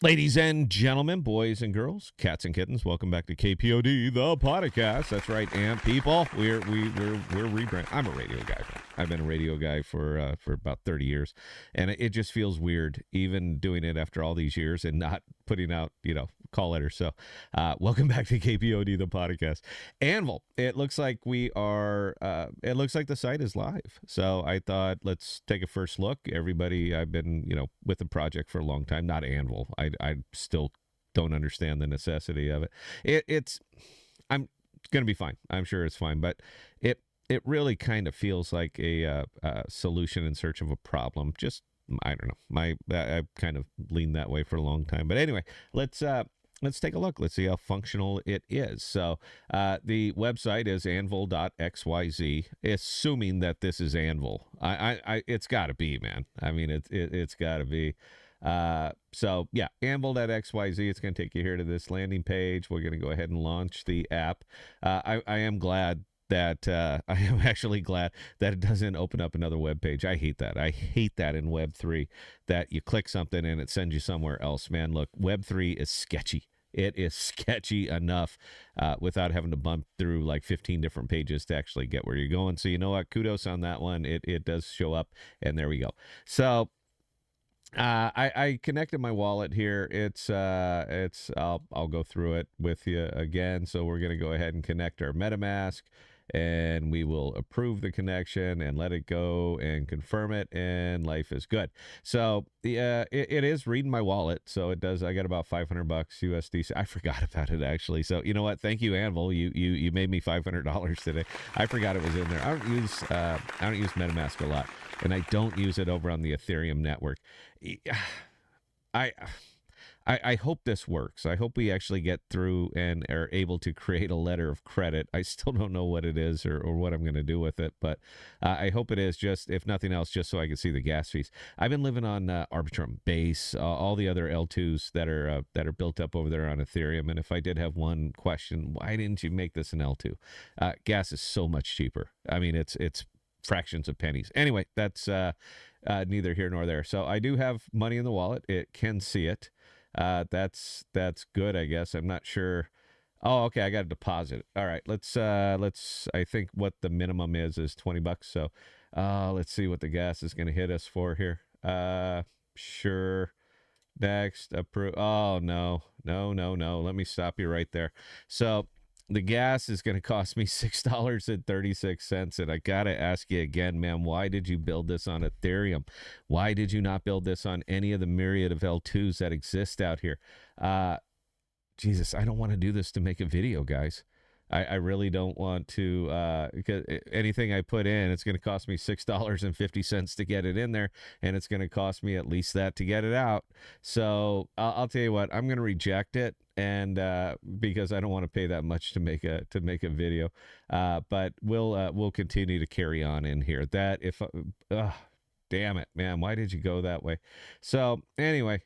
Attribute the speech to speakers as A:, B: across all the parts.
A: Ladies and gentlemen, boys and girls, cats and kittens, welcome back to KPOD, the podcast. That's right, and people, we're rebranding. I'm a radio guy. I've been a radio guy for about 30 years, and it just feels weird even doing it after all these years and not putting out call letters. So, welcome back to KPOD, the podcast. Anvil. It looks like we are. It looks like the site is live. So I thought let's take a first look. Everybody, I've been with the project for a long time. Not Anvil. I still don't understand the necessity of it. It's I'm gonna be fine. I'm sure it's fine, but it really kind of feels like a solution in search of a problem. Just I don't know. I've kind of leaned that way for a long time. But anyway, let's take a look. Let's see how functional it is. So the website is Anvil.xyz, assuming that this is Anvil. It's got to be, man. I mean, it's got to be. So yeah, Anvil.xyz. It's going to take you here to this landing page. We're going to go ahead and launch the app. I am glad that I am actually glad that it doesn't open up another web page. I hate that. I hate that in Web3 that you click something and it sends you somewhere else. Man, look, Web3 is sketchy. It is sketchy enough without having to bump through like 15 different pages to actually get where you're going. So you know what? Kudos on that one. It does show up, and there we go. So I connected my wallet here. I'll go through it with you again. So we're going to go ahead and connect our MetaMask, and we will approve the connection and let it go and confirm it, and life is good. So it is reading my wallet, so it does. I got about $500 USD. I forgot about it actually. So you know what? Thank you, Anvil. You made me $500 today. I forgot it was in there. I don't use MetaMask a lot, and I don't use it over on the Ethereum network. I hope this works. I hope we actually get through and are able to create a letter of credit. I still don't know what it is or what I'm going to do with it, but I hope it is, just, if nothing else, just so I can see the gas fees. I've been living on Arbitrum, Base, all the other L2s that are built up over there on Ethereum. And if I did have one question, why didn't you make this an L2? Gas is so much cheaper. I mean, it's fractions of pennies. Anyway, that's neither here nor there. So I do have money in the wallet. It can see it. That's good, I guess. I'm not sure. Oh, okay. I got to deposit it. All right. Let's. I think what the minimum is $20. So, let's see what the gas is going to hit us for here. Sure. Next, approve. Oh no. Let me stop you right there. So the gas is going to cost me $6.36. And I got to ask you again, man, why did you build this on Ethereum? Why did you not build this on any of the myriad of L2s that exist out here? Jesus, I don't want to do this to make a video, guys. I really don't want to, because anything I put in, it's going to cost me $6.50 to get it in there, and it's going to cost me at least that to get it out. So I'll tell you what, I'm going to reject it, and because I don't want to pay that much to make a video. But we'll continue to carry on in here. That if damn it, man, why did you go that way? So anyway.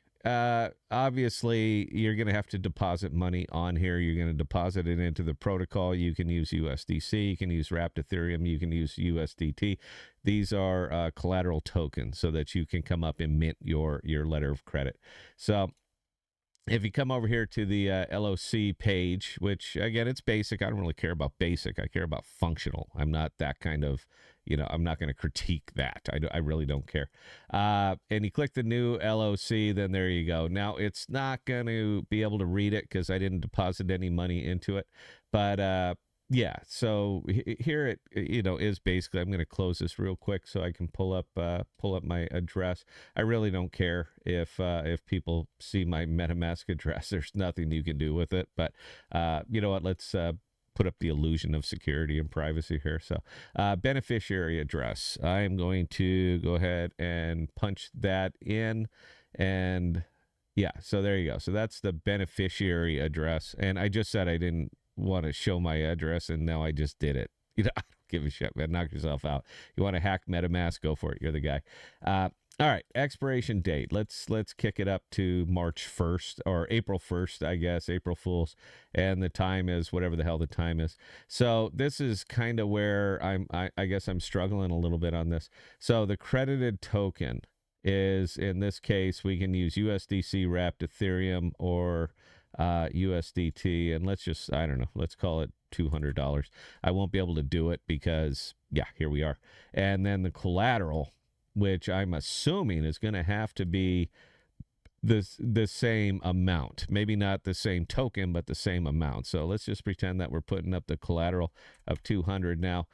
A: Obviously, you're going to have to deposit money on here. You're going to deposit it into the protocol. You can use USDC. You can use wrapped Ethereum. You can use USDT. These are collateral tokens so that you can come up and mint your letter of credit. So if you come over here to the LOC page, which, again, it's basic. I don't really care about basic. I care about functional. I'm not that kind of, I'm not going to critique that. I really don't care. And you click the new LOC, then there you go. Now, it's not going to be able to read it because I didn't deposit any money into it. But yeah, so here it is basically. I'm going to close this real quick so I can pull up my address. I really don't care if people see my MetaMask address. There's nothing you can do with it. But you know what? Let's put up the illusion of security and privacy here. So beneficiary address. I am going to go ahead and punch that in, and yeah. So there you go. So that's the beneficiary address, and I just said I didn't want to show my address, and now I just did it. I don't give a shit, man. Knock yourself out. You want to hack MetaMask? Go for it. You're the guy. All right, expiration date. Let's kick it up to March 1st or April 1st, I guess, April Fool's, and the time is whatever the hell the time is. So this is kind of where I guess I'm struggling a little bit on this. So the credited token is in this case we can use USDC wrapped Ethereum or USDT, and I don't know, let's call it $200. I won't be able to do it because, yeah, here we are. And then the collateral, which I'm assuming is going to have to be the same amount, maybe not the same token, but the same amount. So let's just pretend that we're putting up the collateral of 200 now.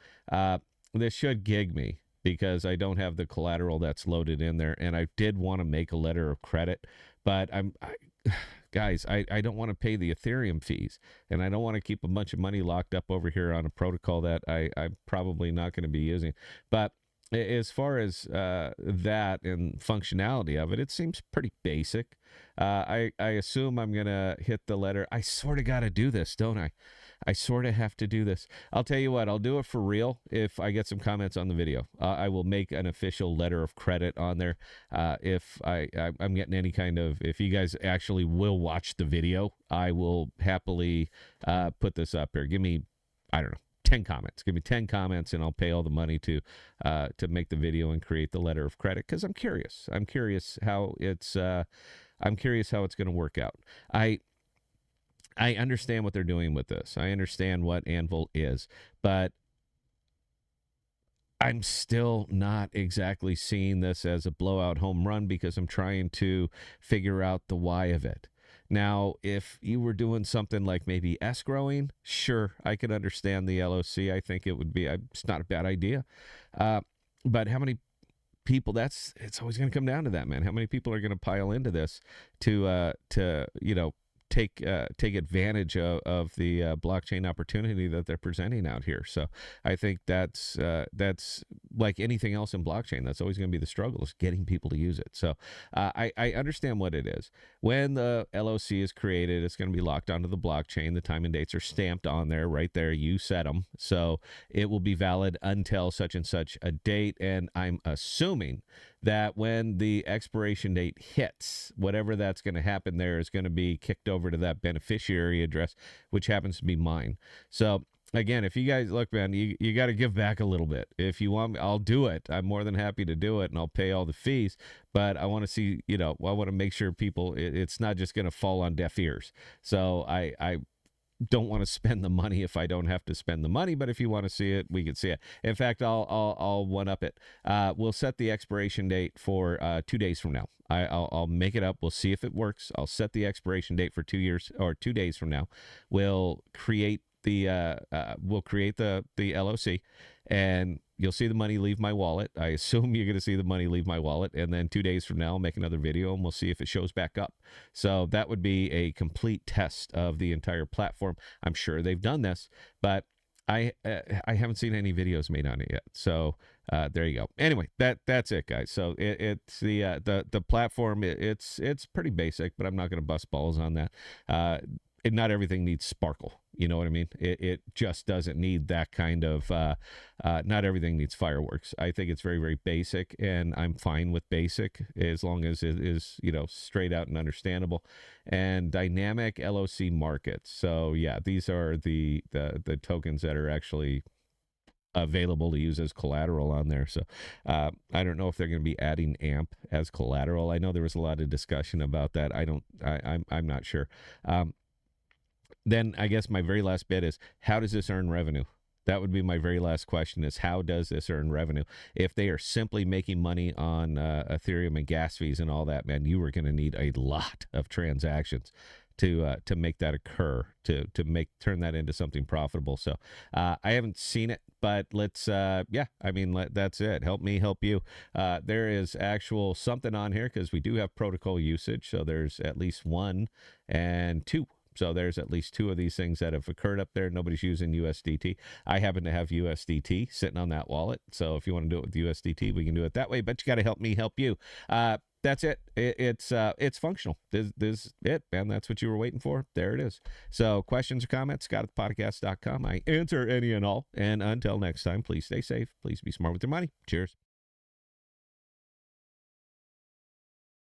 A: This should gig me because I don't have the collateral that's loaded in there, and I did want to make a letter of credit, but guys, I don't want to pay the Ethereum fees, and I don't want to keep a bunch of money locked up over here on a protocol that I'm probably not going to be using. But as far as that and functionality of it, it seems pretty basic. I assume I'm going to hit the letter. I sort of got to do this, don't I? I sort of have to do this. I'll tell you what, I'll do it for real if I get some comments on the video. I will make an official letter of credit on there. If I'm getting any kind of, if you guys actually will watch the video, I will happily put this up here. Give me, I don't know, 10 comments. Give me 10 comments and I'll pay all the money to make the video and create the letter of credit, because I'm curious. I'm curious how it's going to work out. I understand what they're doing with this. I understand what Anvil is, but I'm still not exactly seeing this as a blowout home run because I'm trying to figure out the why of it. Now, if you were doing something like maybe escrowing, sure, I could understand the LOC. I think it's not a bad idea. But how many people, it's always going to come down to that, man. How many people are going to pile into this to take advantage of the blockchain opportunity that they're presenting out here? So I think that's like anything else in blockchain. That's always going to be the struggle, is getting people to use it. So I understand what it is. When the LOC is created, it's going to be locked onto the blockchain. The time and dates are stamped on there, right there. You set them. So it will be valid until such and such a date. And I'm assuming that when the expiration date hits, whatever that's going to happen there is going to be kicked over to that beneficiary address, which happens to be mine. So again, if you guys look, man, you got to give back a little bit. If you want me, I'll do it. I'm more than happy to do it, and I'll pay all the fees. But I want to see, I want to make sure people, it's not just going to fall on deaf ears. So I don't want to spend the money if I don't have to spend the money, but if you want to see it, we can see it. In fact, I'll one up it. We'll set the expiration date for 2 days from now. I'll make it up. We'll see if it works. I'll set the expiration date for 2 years or 2 days from now. We'll create the LOC, and you'll see the money leave my wallet. I assume you're going to see the money leave my wallet, and then 2 days from now, I'll make another video and we'll see if it shows back up. So that would be a complete test of the entire platform. I'm sure they've done this, but I haven't seen any videos made on it yet. So there you go. Anyway, that's it, guys. So it's the platform. It's pretty basic, but I'm not going to bust balls on that. Not everything needs sparkle. You know what I mean? It just doesn't need that kind of, not everything needs fireworks. I think it's very, very basic, and I'm fine with basic as long as it is, straight out and understandable. And dynamic LOC markets. So yeah, these are the tokens that are actually available to use as collateral on there. So I don't know if they're going to be adding AMP as collateral. I know there was a lot of discussion about that. I'm not sure. Then I guess my very last bit is, how does this earn revenue? That would be my very last question, is how does this earn revenue? If they are simply making money on Ethereum and gas fees and all that, man, you are going to need a lot of transactions to make that occur, to turn that into something profitable. So I haven't seen it, but let's that's it. Help me help you. There is actual something on here, because we do have protocol usage. So there's at least 1 and 2. So there's at least 2 of these things that have occurred up there. Nobody's using USDT. I happen to have USDT sitting on that wallet. So if you want to do it with USDT, we can do it that way. But you got to help me help you. That's it. It's functional. This is it, man. That's what you were waiting for. There it is. So questions or comments, Scott at ThePodocasts.com. I answer any and all. And until next time, please stay safe. Please be smart with your money. Cheers.